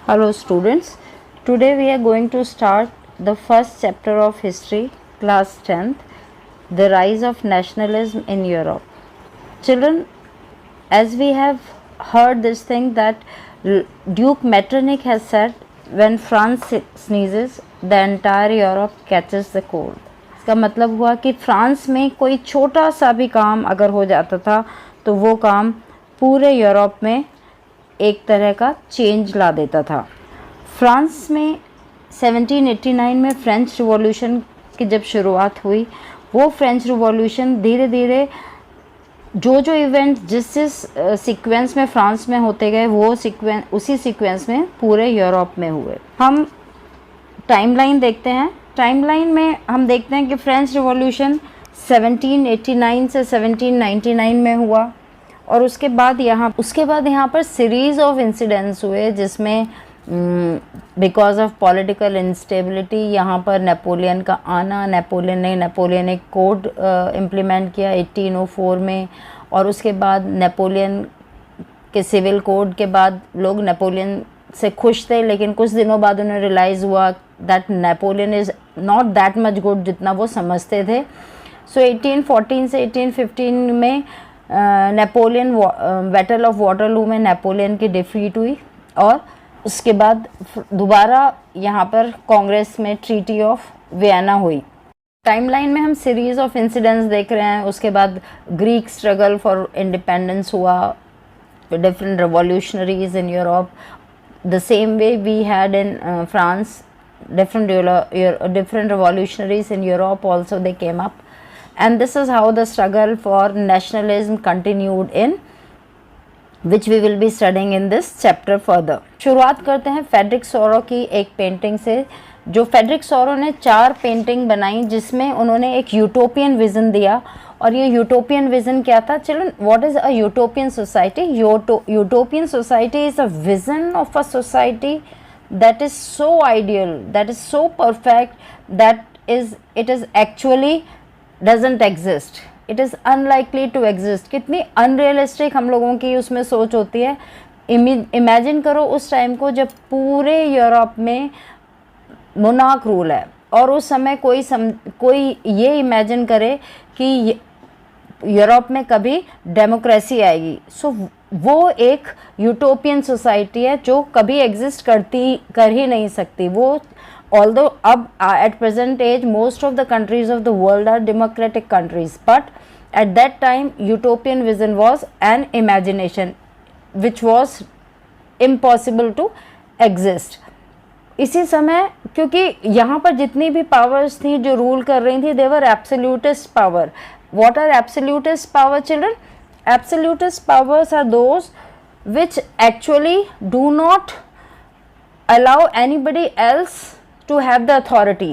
Hello students, today we are going to start the first chapter of history, class 10th, the rise of nationalism in Europe. Children, as we have heard this thing that Duke Metternich has said, when France sneezes, the entire Europe catches the cold. इसका मतलब हुआ कि France में कोई छोटा सा भी काम अगर हो जाता था तो वो काम पूरे यूरोप में एक तरह का चेंज ला देता था। फ्रांस में 1789 में फ्रेंच रिवॉल्यूशन की जब शुरुआत हुई, वो फ्रेंच रिवॉल्यूशन धीरे धीरे जो इवेंट जिस सीक्वेंस में फ्रांस में होते गए वो उसी सीक्वेंस में पूरे यूरोप में हुए। हम टाइमलाइन देखते हैं। टाइमलाइन में हम देखते हैं कि फ्रेंच रिवॉल्यूशन 1789 से 1799 में हुआ और उसके बाद यहाँ पर सीरीज़ ऑफ इंसिडेंट्स हुए जिसमें बिकॉज ऑफ पॉलिटिकल इंस्टेबिलिटी यहाँ पर नेपोलियन का आना, नेपोलियन एक कोड इम्प्लीमेंट किया 1804 में, और उसके बाद नेपोलियन के सिविल कोड के बाद लोग नेपोलियन से खुश थे, लेकिन कुछ दिनों बाद उन्हें रियलाइज़ हुआ that Napoleon is not that much good जितना वो समझते थे। सो 1814 से 1815 में नेपोलियन बैटल ऑफ वाटरलू में नेपोलियन की डिफीट हुई और उसके बाद दोबारा यहाँ पर कांग्रेस में ट्रीटी ऑफ वियना हुई। टाइमलाइन में हम सीरीज़ ऑफ इंसिडेंट्स देख रहे हैं। उसके बाद ग्रीक स्ट्रगल फॉर इंडिपेंडेंस हुआ, different revolutionaries in Europe, the same way we had in France, different revolutionaries in Europe also they came up, and this is how the struggle for nationalism continued in which we will be studying in this chapter further. शुरुआत करते हैं Frederick सोरो की एक painting से। जो Frederick सोरो ने 4 पेंटिंग बनाई जिसमें उन्होंने एक यूटोपियन विज़न दिया, और ये यूटोपियन विज़न क्या था children? What is a utopian society? Utopian society is a vision of a society that is so ideal, that is so perfect, that it is actually doesn't exist, it is unlikely to exist. कितनी unrealistic हम लोगों की उसमें सोच होती है। Imagine करो उस टाइम को जब पूरे यूरोप में मोनार्क रूल है, और उस समय कोई ये इमेजिन करे कि यूरोप में कभी डेमोक्रेसी आएगी। सो वो एक यूटोपियन सोसाइटी है जो कभी एग्जिस्ट कर ही नहीं सकती। वो ऑल्दो अब at present as most of the countries of the world are democratic countries, but at that time utopian vision was an imagination which was impossible to exist. इसी समय क्योंकि यहाँ पर जितनी भी पावर्स थी जो रूल कर रही थी, they were absolutist power. What are absolutist power, children? Absolutist powers are those which actually do not allow anybody else to have the authority.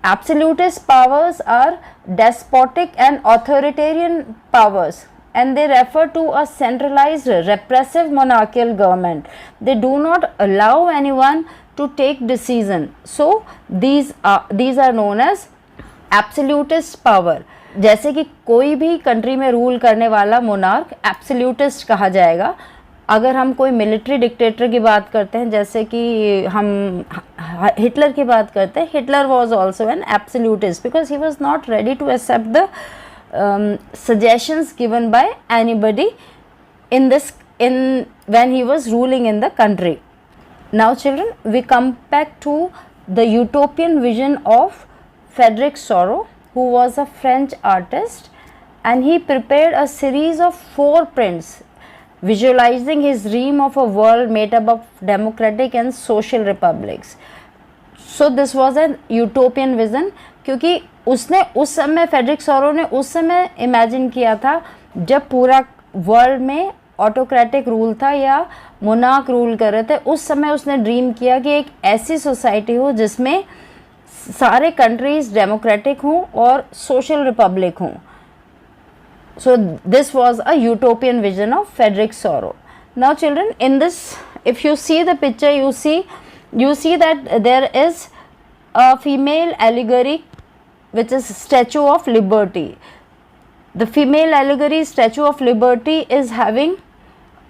Absolutist powers are despotic and authoritarian powers, and they refer to a centralized repressive monarchical government. They do not allow anyone to take decision. So these are known as absolutist power. जैसे कि कोई भी country में rule करने वाला monarch absolutist कहा जाएगा। अगर हम कोई मिलिट्री डिक्टेटर की बात करते हैं, जैसे कि हम हिटलर की बात करते हैं, Hitler was also an absolutist because he was not ready to accept the suggestions given by anybody in when he was ruling in the country. Now children, we come back to the utopian vision of Frederick Soro, who was a French artist, and he prepared a series of 4 prints visualizing his dream of a world made up of democratic and social republics. So this was an utopian vision, क्योंकि उसने उस समय Frederick सोरो ने उस समय imagine किया था जब पूरा वर्ल्ड में ऑटोक्रेटिक रूल था या मोनार्क रूल कर रहे थे। उस समय उसने ड्रीम किया कि एक ऐसी सोसाइटी हो जिसमें सारे कंट्रीज डेमोक्रेटिक हों और सोशल रिपब्लिक हों। So this was a utopian vision of Frederic Sorrieu. Now children, in this if you see the picture you see that there is a female allegory which is Statue of Liberty. The female allegory Statue of Liberty is having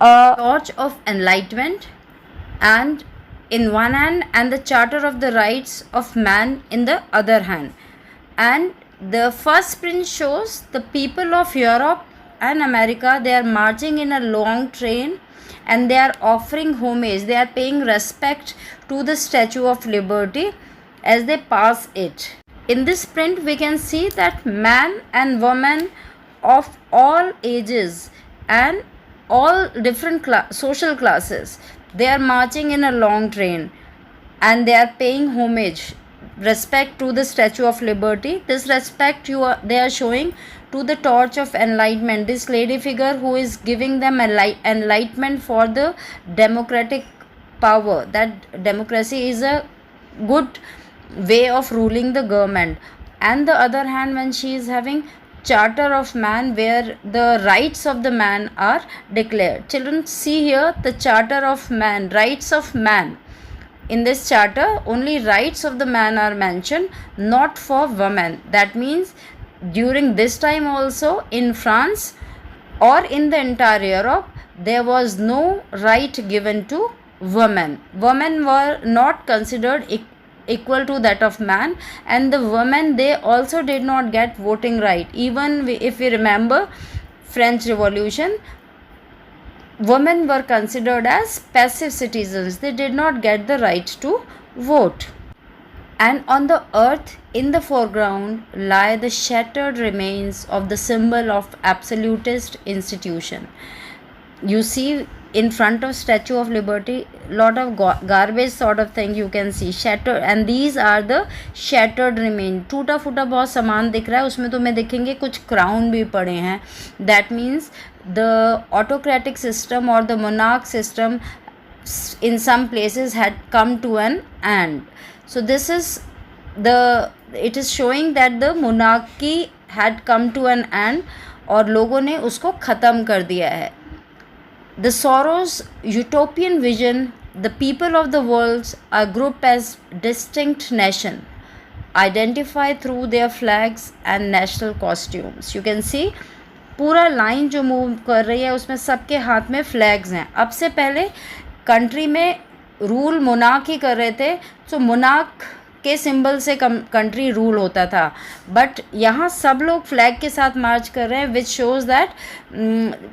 a torch of enlightenment and in one hand and the Charter of the Rights of Man in the other hand. And the first print shows the people of Europe and America, they are marching in a long train and they are offering homage, they are paying respect to the Statue of Liberty as they pass it. In this print we can see that man and woman of all ages and all different social classes, they are marching in a long train and they are paying homage, respect to the Statue of Liberty. This respect they are showing to the torch of enlightenment, this lady figure who is giving them enlightenment for the democratic power, that democracy is a good way of ruling the government. And the other hand, when she is having Charter of Man, where the rights of the man are declared. Children, see here the Charter of Man, rights of man. In this charter, only rights of the man are mentioned, not for women. That means during this time also in France or in the entire Europe, there was no right given to women. Women were not considered equal to that of man, and the women, they also did not get voting right. Even if we remember French Revolution, women were considered as passive citizens, they did not get the right to vote. And on the earth in the foreground lie the shattered remains of the symbol of absolutist institution. You see in front of Statue of Liberty, lot of garbage sort of thing you can see shattered, and these are the shattered remain. टूटा फूटा बहुत सामान दिख रहा है, उसमें तुम्हें दिखेंगे कुछ क्राउन भी पड़े हैं. That means the autocratic system or the monarch system in some places had come to an end. So this is it is showing that the monarchy had come to an end और लोगों ने उसको ख़त्म कर दिया है. The Soros utopian vision, the people of the world are grouped as distinct nation, identified through their flags and national costumes. You can see पूरा line जो मूव कर रही है उसमें सबके हाथ में फ्लैग्स हैं. अब से पहले कंट्री में रूल मोनार्क ही कर रहे थे, तो मोनार्क के सिंबल से कंट्री रूल होता था, बट यहाँ सब लोग फ्लैग के साथ मार्च कर रहे हैं, which shows that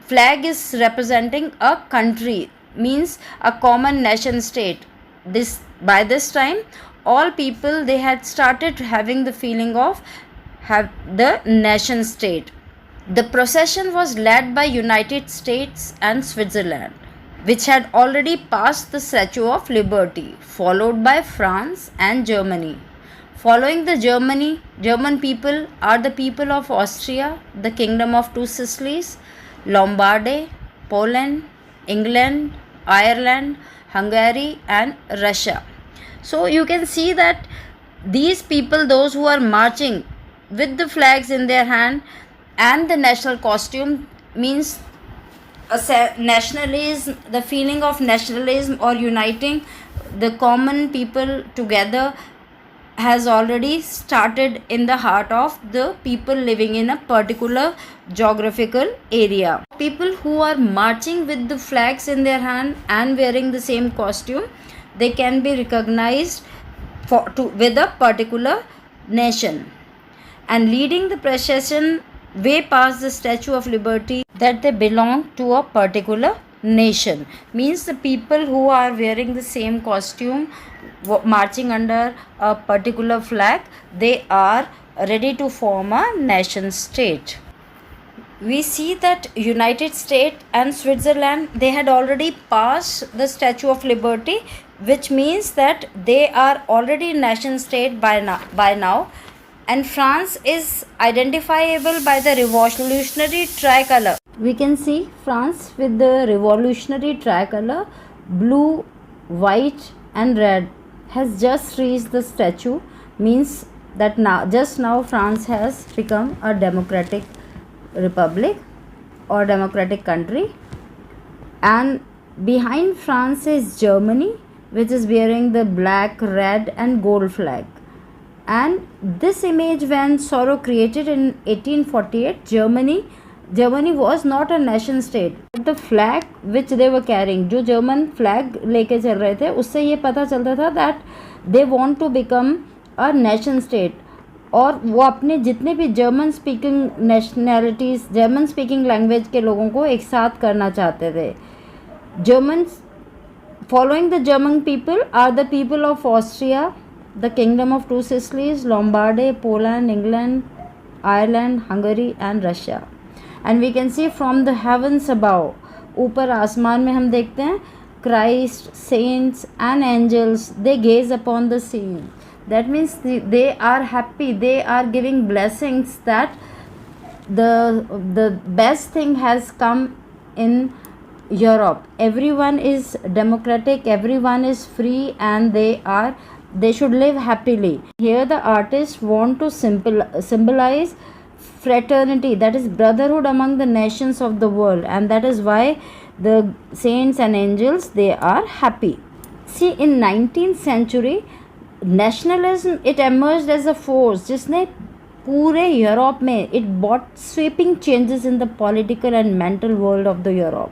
flag is representing a country, means a common nation state. This by this time all people, they had started having the feeling of the nation state. The procession was led by United States and Switzerland, which had already passed the Statue of Liberty, followed by France and Germany. Following the German people are the people of Austria, the Kingdom of Two Sicilies, Lombardy, Poland, England, Ireland, Hungary and Russia. So you can see that these people, those who are marching with the flags in their hand and the national costume, means nationalism, the feeling of nationalism or uniting the common people together has already started in the heart of the people living in a particular geographical area. People who are marching with the flags in their hand and wearing the same costume, they can be recognized with a particular nation, and leading the procession way past the Statue of Liberty, that they belong to a particular nation. Means the people who are wearing the same costume, marching under a particular flag, they are ready to form a nation state. We see that United States and Switzerland, they had already passed the Statue of Liberty, which means that they are already nation state by now. And France is identifiable by the revolutionary tricolor. We can see France with the revolutionary tricolor, blue, white and red, has just reached the statue. Means that just now France has become a democratic republic or democratic country. And behind France is Germany, which is wearing the black, red and gold flag. And this image, when Soro created in 1848, Germany, Germany was not a nation state. The flag which they were carrying, जो German flag लेके चल रहे थे, उससे ये पता चलता था that they want to become a nation state. और वो अपने जितने भी German speaking nationalities, German speaking language के लोगों को एक साथ करना चाहते थे. Germans following the German people are the people of Austria, the Kingdom of Two Sicilies, Lombardy, Poland, England, Ireland, Hungary and Russia. And we can see from the heavens above, ऊपर आसमान में हम देखते हैं Christ, saints and angels, they gaze upon the scene. That means they are happy, they are giving blessings that the best thing has come in Europe. Everyone is democratic, everyone is free, and they should live happily. Here the artists want to symbolize fraternity, that is brotherhood among the nations of the world, and that is why the saints and angels, they are happy. See, in 19th century nationalism, it emerged as a force जिसने पूरे Europe में it brought sweeping changes in the political and mental world of the Europe.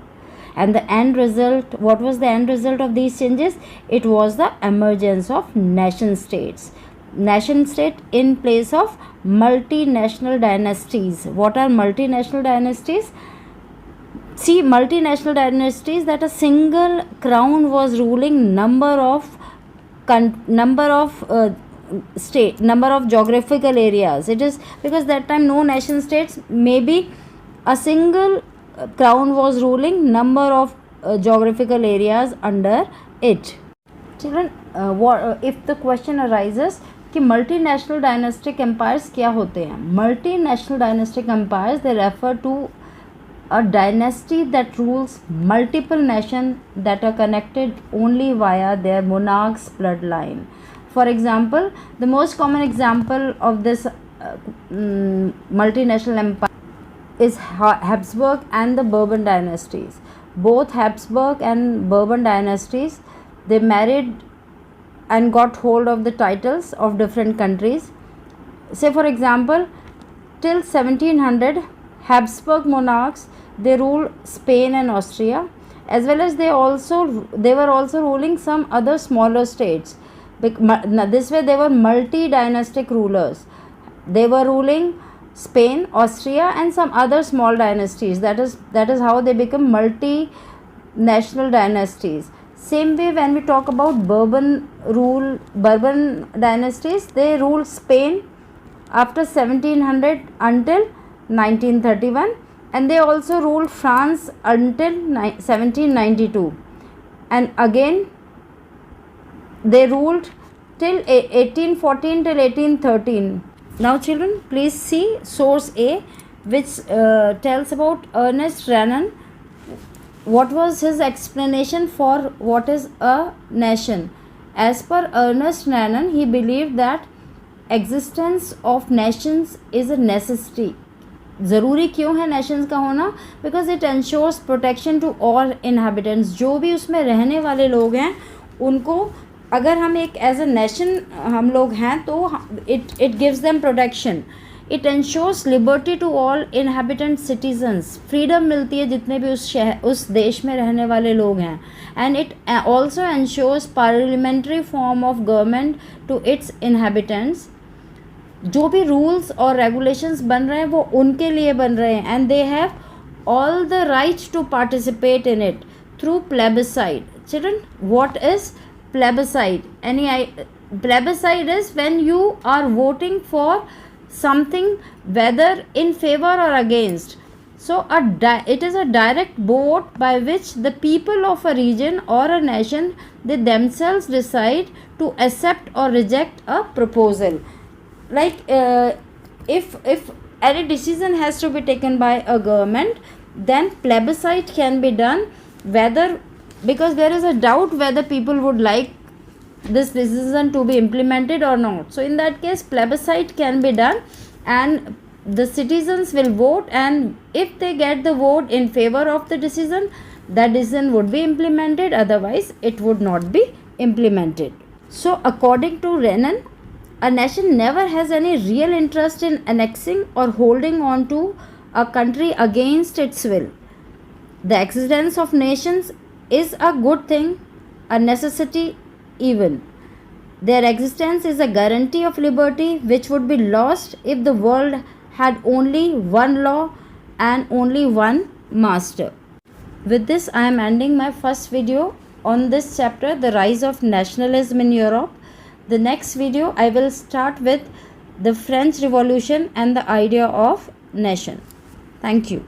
And the end result, what was the end result of these changes? It was the emergence of nation states. Nation state in place of multinational dynasties. What are multinational dynasties? See, multinational dynasties, that a single crown was ruling number of geographical areas. It is because that time no nation states, maybe a single crown was ruling number of geographical areas under it. Children, if the question arises कि multinational dynastic empires क्या होते हैं? Multinational dynastic empires, they refer to a dynasty that rules multiple nations that are connected only via their monarch's bloodline. For example, the most common example of this multinational empire is Habsburg and the Bourbon dynasties. Both Habsburg and Bourbon dynasties, they married and got hold of the titles of different countries. Say for example, till 1700, Habsburg monarchs, they ruled Spain and Austria, as well as they were also ruling some other smaller states. This way they were multi-dynastic rulers. They were ruling Spain, Austria and some other small dynasties. That is how they become multi-national dynasties. Same way when we talk about Bourbon dynasties, they ruled Spain after 1700 until 1931, and they also ruled France until 1792, and again they ruled till 1814 till 1813. Now children, please see source A, which tells about Ernest Renan. What was his explanation for what is a nation? As per Ernest Renan, he believed that existence of nations is a necessity. ज़रूरी क्यों है nations का होना? Because it ensures protection to all inhabitants. जो भी उसमें रहने वाले लोग हैं उनको, अगर हम एक एज अ नेशन हम लोग हैं तो it gives them protection. It ensures liberty to all inhabitant citizens. Freedom मिलती है जितने भी उस देश में रहने वाले लोग हैं. And it also ensures parliamentary form of government to its inhabitants. जो भी रूल्स और रेगुलेशंस बन रहे हैं वो उनके लिए बन रहे हैं, and they have all the right to participate in it through plebiscite. Children, what is plebiscite? Plebiscite is when you are voting for something whether in favor or against. So it is a direct vote by which the people of a region or a nation, they themselves decide to accept or reject a proposal. Like if any decision has to be taken by a government, then plebiscite can be done, whether, because there is a doubt whether people would like this decision to be implemented or not. So in that case plebiscite can be done and the citizens will vote, and if they get the vote in favor of the decision, that decision would be implemented, otherwise it would not be implemented. So according to Renan, a nation never has any real interest in annexing or holding on to a country against its will. The existence of nations is a good thing, a necessity even. Their existence is a guarantee of liberty which would be lost if the world had only one law and only one master. With this, I am ending my first video on this chapter, The Rise of Nationalism in Europe. The next video, I will start with the French Revolution and the idea of nation. Thank you.